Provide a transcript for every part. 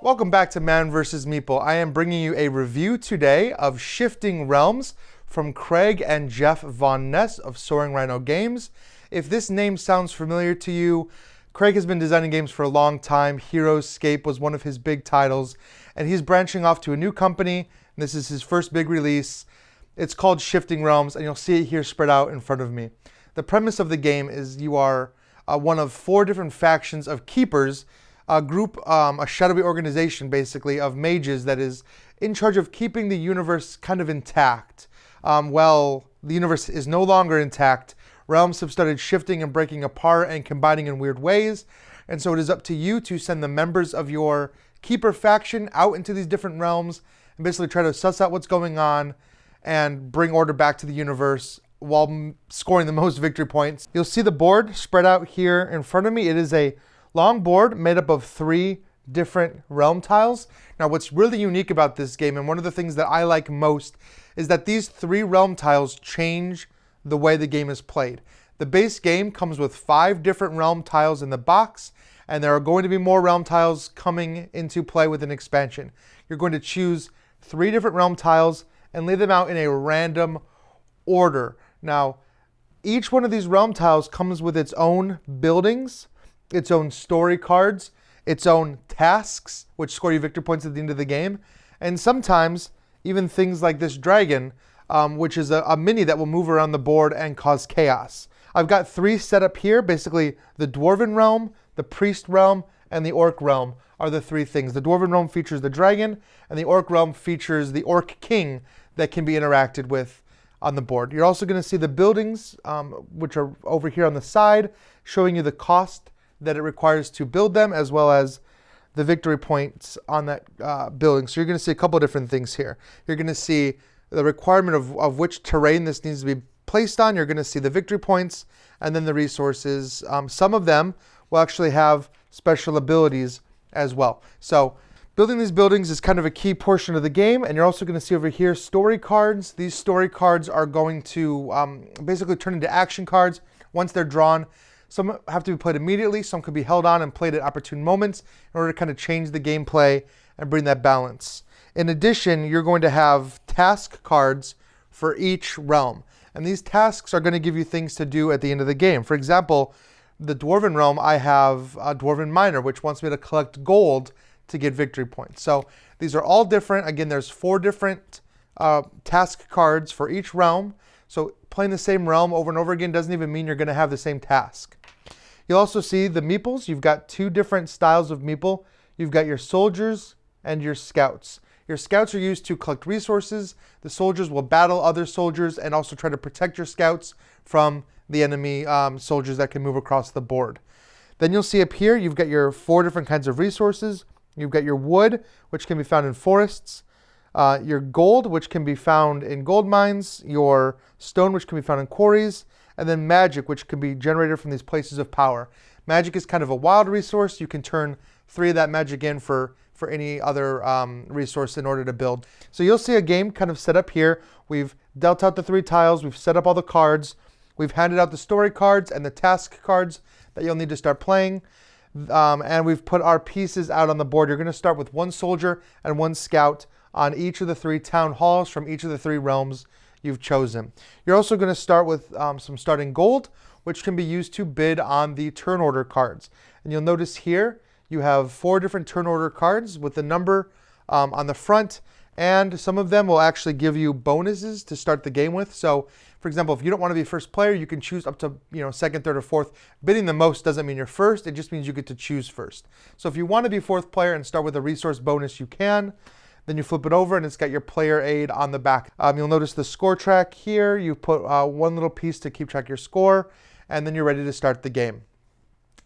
Welcome back to Man vs. Meeple. I am bringing you a review today of Shifting Realms from Craig and Jeff Von Ness of Soaring Rhino Games. If this name sounds familiar to you, Craig has been designing games for a long time. Heroescape was one of his big titles, and he's branching off to a new company. And this is his first big release. It's called Shifting Realms, and you'll see it here spread out in front of me. The premise of the game is you are one of 4 different factions of keepers, a group, a shadowy organization basically of mages that is in charge of keeping the universe kind of intact. Well, the universe is no longer intact. Realms have started shifting and breaking apart and combining in weird ways. And so it is up to you to send the members of your keeper faction out into these different realms and basically try to suss out what's going on and bring order back to the universe while scoring the most victory points. You'll see the board spread out here in front of me. It is a long board made up of 3 different realm tiles. Now, what's really unique about this game, and one of the things that I like most, is that these 3 realm tiles change the way the game is played. The base game comes with 5 different realm tiles in the box, and there are going to be more realm tiles coming into play with an expansion. You're going to choose 3 different realm tiles and lay them out in a random order. Now, each one of these realm tiles comes with its own buildings, its own story cards, its own tasks, which score you victory points at the end of the game, and sometimes even things like this dragon, which is a mini that will move around the board and cause chaos. I've got 3 set up here. Basically, the Dwarven realm, the Priest realm, and the Orc realm are the 3 things. The Dwarven realm features the dragon, and the Orc realm features the Orc king that can be interacted with on the board. You're also going to see the buildings, which are over here on the side, showing you the cost that it requires to build them, as well as the victory points on that building. So you're going to see a couple of different things here. You're going to see the requirement of which terrain this needs to be placed on. You're going to see the victory points and then the resources. Some of them will actually have special abilities as well. So building these buildings is kind of a key portion of the game. And you're also going to see over here story cards. These story cards are going to basically turn into action cards once they're drawn. Some have to be played immediately, some could be held on and played at opportune moments in order to kind of change the gameplay and bring that balance. In addition, you're going to have task cards for each realm. And these tasks are going to give you things to do at the end of the game. For example, the Dwarven realm, I have a Dwarven Miner, which wants me to collect gold to get victory points. So these are all different. Again, there's 4 different task cards for each realm. So playing the same realm over and over again doesn't even mean you're going to have the same task. You'll also see the Meeples. You've got 2 different styles of Meeple. You've got your soldiers and your scouts. Your scouts are used to collect resources. The soldiers will battle other soldiers and also try to protect your scouts from the enemy soldiers that can move across the board. Then you'll see up here, you've got your 4 different kinds of resources. You've got your wood, which can be found in forests. Your gold, which can be found in gold mines. Your stone, which can be found in quarries. And then magic, which can be generated from these places of power. Magic is kind of a wild resource. You can turn 3 of that magic in for any other resource in order to build. So you'll see a game kind of set up here. We've dealt out the 3 tiles. We've set up all the cards. We've handed out the story cards and the task cards that you'll need to start playing. And we've put our pieces out on the board. You're going to start with 1 soldier and 1 scout on each of the 3 town halls from each of the 3 realms you've chosen. You're also going to start with some starting gold, which can be used to bid on the turn order cards. And you'll notice here you have 4 different turn order cards with the number on the front, and some of them will actually give you bonuses to start the game with. So, for example, if you don't want to be first player, you can choose up to 2nd, 3rd, or 4th. Bidding the most doesn't mean you're first; it just means you get to choose first. So, if you want to be 4th player and start with a resource bonus, you can. Then you flip it over and it's got your player aid on the back. You'll notice the score track here. You put 1 little piece to keep track of your score, and then you're ready to start the game.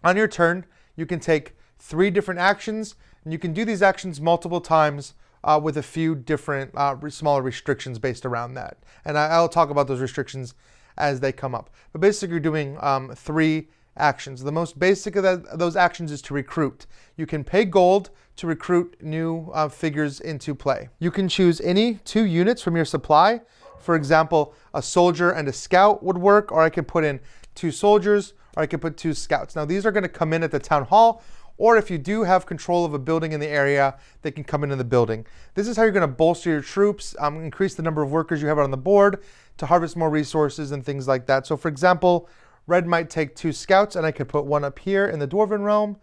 On your turn, you can take 3 different actions, and you can do these actions multiple times with a few different smaller restrictions based around that. And I'll talk about those restrictions as they come up. But basically, you're doing 3 actions. The most basic of those actions is to recruit. You can pay gold to recruit new figures into play. You can choose any 2 units from your supply. For example, a soldier and a scout would work, or I could put in 2 soldiers, or I could put 2 scouts. Now these are going to come in at the town hall, or if you do have control of a building in the area, they can come into the building. This is how you're going to bolster your troops, increase the number of workers you have on the board to harvest more resources and things like that. So for example, red might take 2 scouts, and I could put one up here in the Dwarven realm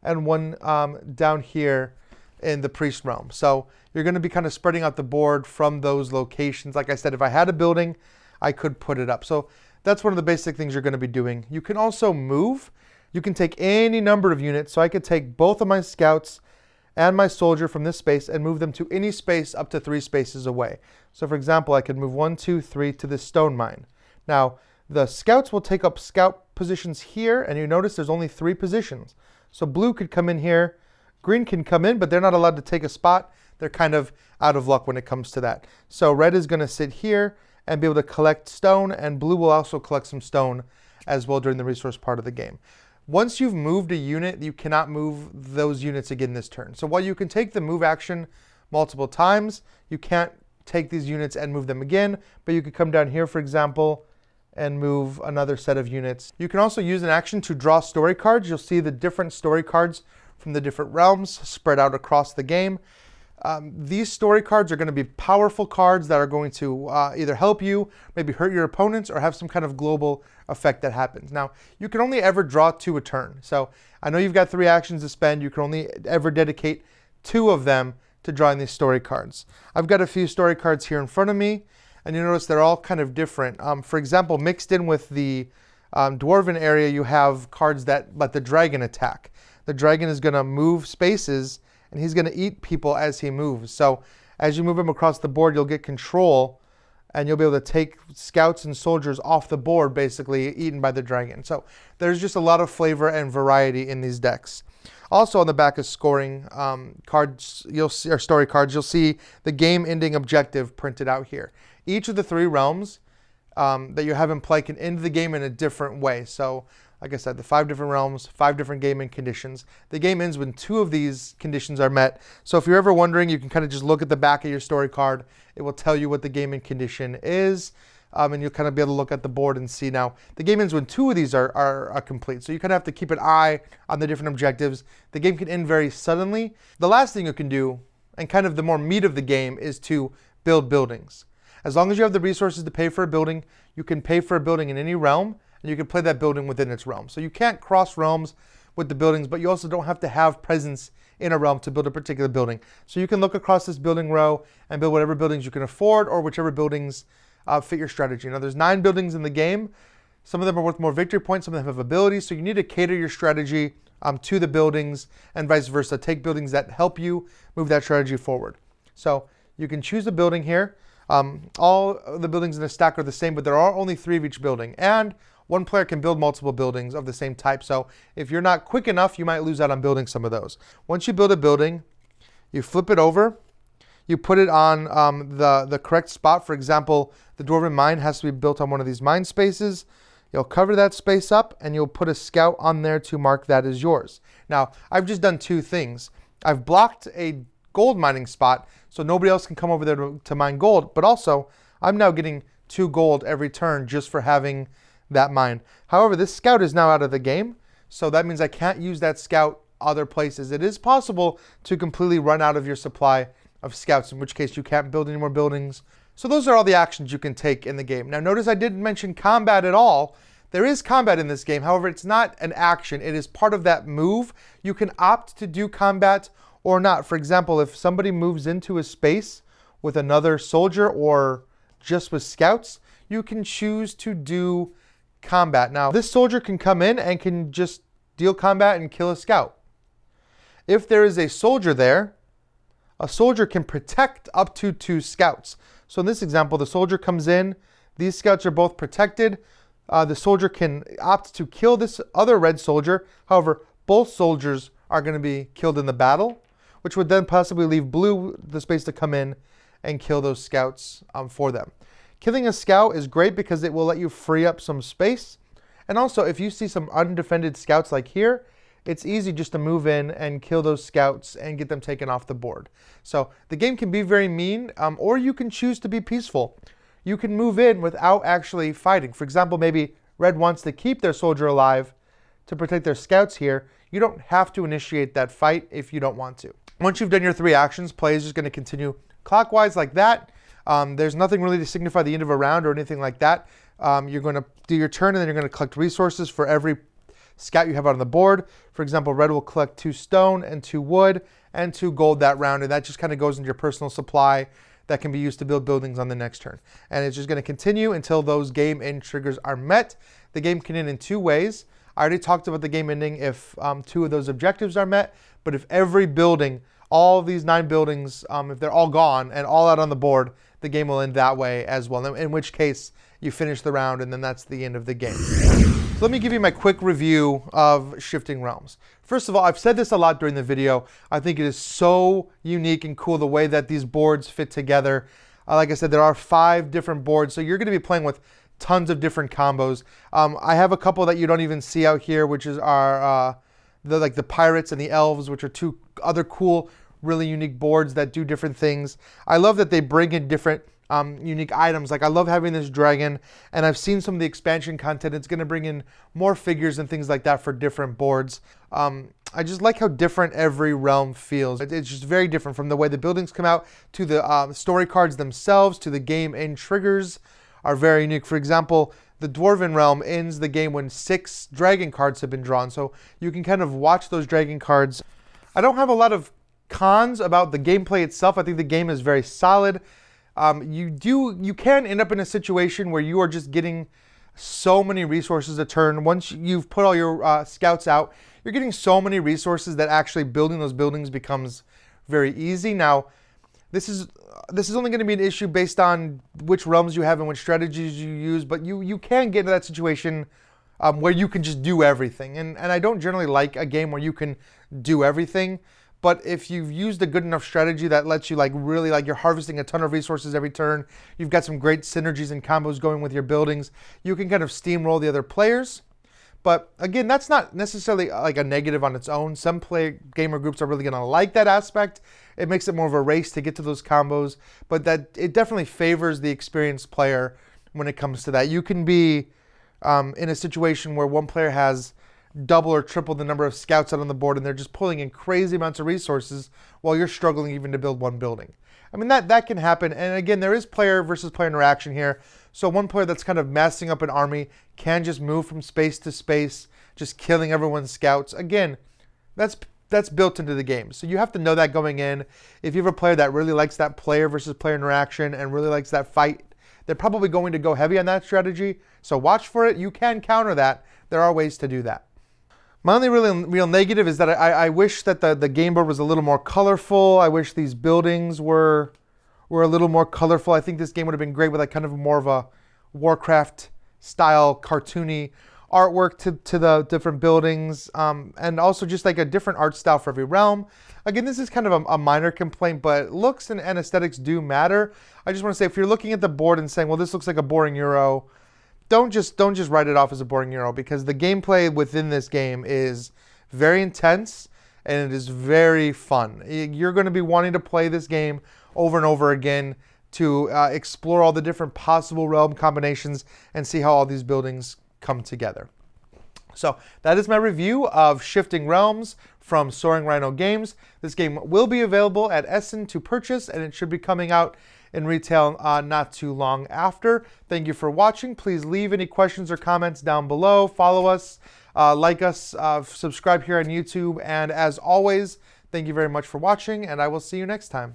and one down here in the Priest realm. So you're going to be kind of spreading out the board from those locations. Like I said, if I had a building, I could put it up. So that's one of the basic things you're going to be doing. You can also move. You can take any number of units. So I could take both of my scouts and my soldier from this space and move them to any space up to 3 spaces away. So for example, I could move 1, 2, 3 to this stone mine. Now, the scouts will take up scout positions here, and you notice there's only 3 positions. So blue could come in here, green can come in, but they're not allowed to take a spot. They're kind of out of luck when it comes to that. So red is going to sit here and be able to collect stone, and blue will also collect some stone as well during the resource part of the game. Once you've moved a unit, you cannot move those units again this turn. So while you can take the move action multiple times, you can't take these units and move them again, but you could come down here, for example, and move another set of units. You can also use an action to draw story cards. You'll see the different story cards from the different realms spread out across the game. These story cards are going to be powerful cards that are going to either help you, maybe hurt your opponents, or have some kind of global effect that happens. Now, you can only ever draw 2 a turn. So I know you've got 3 actions to spend. You can only ever dedicate 2 of them to drawing these story cards. I've got a few story cards here in front of me, and you notice they're all kind of different. For example, mixed in with the Dwarven area, you have cards that let the dragon attack. The dragon is going to move spaces, and he's going to eat people as he moves. So as you move him across the board, you'll get control, and you'll be able to take scouts and soldiers off the board, basically eaten by the dragon. So there's just a lot of flavor and variety in these decks. Also on the back of scoring cards, you'll see, or story cards, you'll see the game ending objective printed out here. Each of the 3 realms that you have in play can end the game in a different way. So like I said, the 5 different realms, 5 different gaming conditions. The game ends when 2 of these conditions are met. So if you're ever wondering, you can kind of just look at the back of your story card. It will tell you what the gaming condition is. And you'll kind of be able to look at the board and see. Now, the game ends when 2 of these are complete. So you kind of have to keep an eye on the different objectives. The game can end very suddenly. The last thing you can do, and kind of the more meat of the game, is to build buildings. As long as you have the resources to pay for a building, you can pay for a building in any realm, and you can play that building within its realm. So you can't cross realms with the buildings, but you also don't have to have presence in a realm to build a particular building. So you can look across this building row and build whatever buildings you can afford, or whichever buildings fit your strategy. Now there's 9 buildings in the game. Some of them are worth more victory points, some of them have abilities, so you need to cater your strategy to the buildings, and vice versa. Take buildings that help you move that strategy forward. So you can choose a building here. All of the buildings in the stack are the same, but there are only 3 of each building, and 1 player can build multiple buildings of the same type. So if you're not quick enough, you might lose out on building some of those. Once you build a building, you flip it over, you put it on the correct spot. For example, the Dwarven mine has to be built on one of these mine spaces. You'll cover that space up, and you'll put a scout on there to mark that as yours. Now, I've just done 2 things. I've blocked a gold mining spot, so nobody else can come over there to mine gold, but also I'm now getting 2 gold every turn just for having that mine. However, this scout is now out of the game, so that means I can't use that scout other places. It is possible to completely run out of your supply of scouts, in which case you can't build any more buildings. So those are all the actions you can take in the game. Now notice I didn't mention combat at all. There is combat in this game, however, it's not an action. It is part of that move. You can opt to do combat or not. For example, if somebody moves into a space with another soldier or just with scouts, you can choose to do combat. Now, this soldier can come in and can just deal combat and kill a scout. If there is a soldier there, a soldier can protect up to 2 scouts. So in this example, the soldier comes in, these scouts are both protected. The soldier can opt to kill this other red soldier. However, both soldiers are going to be killed in the battle, which would then possibly leave blue the space to come in and kill those scouts for them. Killing a scout is great because it will let you free up some space. And also, if you see some undefended scouts like here, it's easy just to move in and kill those scouts and get them taken off the board. So the game can be very mean, or you can choose to be peaceful. You can move in without actually fighting. For example, maybe red wants to keep their soldier alive to protect their scouts here, you don't have to initiate that fight if you don't want to. Once you've done your 3 actions, play is just going to continue clockwise like that. There's nothing really to signify the end of a round or anything like that. You're going to do your turn, and then you're going to collect resources for every scout you have out on the board. For example, red will collect 2 stone and 2 wood and 2 gold that round, and that just kind of goes into your personal supply that can be used to build buildings on the next turn. And it's just going to continue until those game end triggers are met. The game can end in 2 ways. I already talked about the game ending if 2 of those objectives are met, but if every building, all of these 9 buildings, if they're all gone and all out on the board, the game will end that way as well, in which case you finish the round and then that's the end of the game. So let me give you my quick review of Shifting Realms. First of all, I've said this a lot during the video. I think it is so unique and cool the way that these boards fit together. Like I said, there are 5 different boards, so you're going to be playing with tons of different combos. I have a couple that you don't even see out here, which is the pirates and the elves, which are 2 other cool, really unique boards that do different things. I love that they bring in different unique items. Like I love having this dragon, and I've seen some of the expansion content. It's going to bring in more figures and things like that for different boards. I just like how different every realm feels. It's just very different, from the way the buildings come out to the story cards themselves to the game end triggers are very unique. For example, the Dwarven realm ends the game when 6 dragon cards have been drawn, so you can kind of watch those dragon cards. I don't have a lot of cons about the gameplay itself. I think the game is very solid. You can end up in a situation where you are just getting so many resources a turn. Once you've put all your scouts out, you're getting so many resources that actually building those buildings becomes very easy. Now, this is only going to be an issue based on which realms you have and which strategies you use, but you can get into that situation where you can just do everything. And I don't generally like a game where you can do everything. But if you've used a good enough strategy that lets you really you're harvesting a ton of resources every turn, you've got some great synergies and combos going with your buildings, you can kind of steamroll the other players. But again, that's not necessarily like a negative on its own. Some gamer groups are really going to like that aspect. It makes it more of a race to get to those combos, but that it definitely favors the experienced player when it comes to that. You can be in a situation where one player has double or triple the number of scouts out on the board, and they're just pulling in crazy amounts of resources while you're struggling even to build one building. I mean, that can happen. And again, there is player versus player interaction here. So one player that's kind of massing up an army can just move from space to space, just killing everyone's scouts. Again, that's built into the game. So you have to know that going in. If you have a player that really likes that player versus player interaction and really likes that fight, they're probably going to go heavy on that strategy. So watch for it. You can counter that. There are ways to do that. My only real negative is that I wish that the game board was a little more colorful. I wish these buildings were a little more colorful. I think this game would have been great with kind of more of a Warcraft style cartoony artwork to the different buildings, and also just a different art style for every realm. Again, this is kind of a minor complaint, but looks and aesthetics do matter. I just want to say, if you're looking at the board and saying, well, this looks like a boring Euro, don't just write it off as a boring Euro, because the gameplay within this game is very intense and it is very fun. You're going to be wanting to play this game over and over again to explore all the different possible realm combinations and see how all these buildings come together. So that is my review of Shifting Realms from Soaring Rhino Games. This game will be available at Essen to purchase, and it should be coming out in retail not too long after. Thank you for watching. Please leave any questions or comments down below. Follow us, like us, subscribe here on YouTube, and as always, thank you very much for watching, and I will see you next time.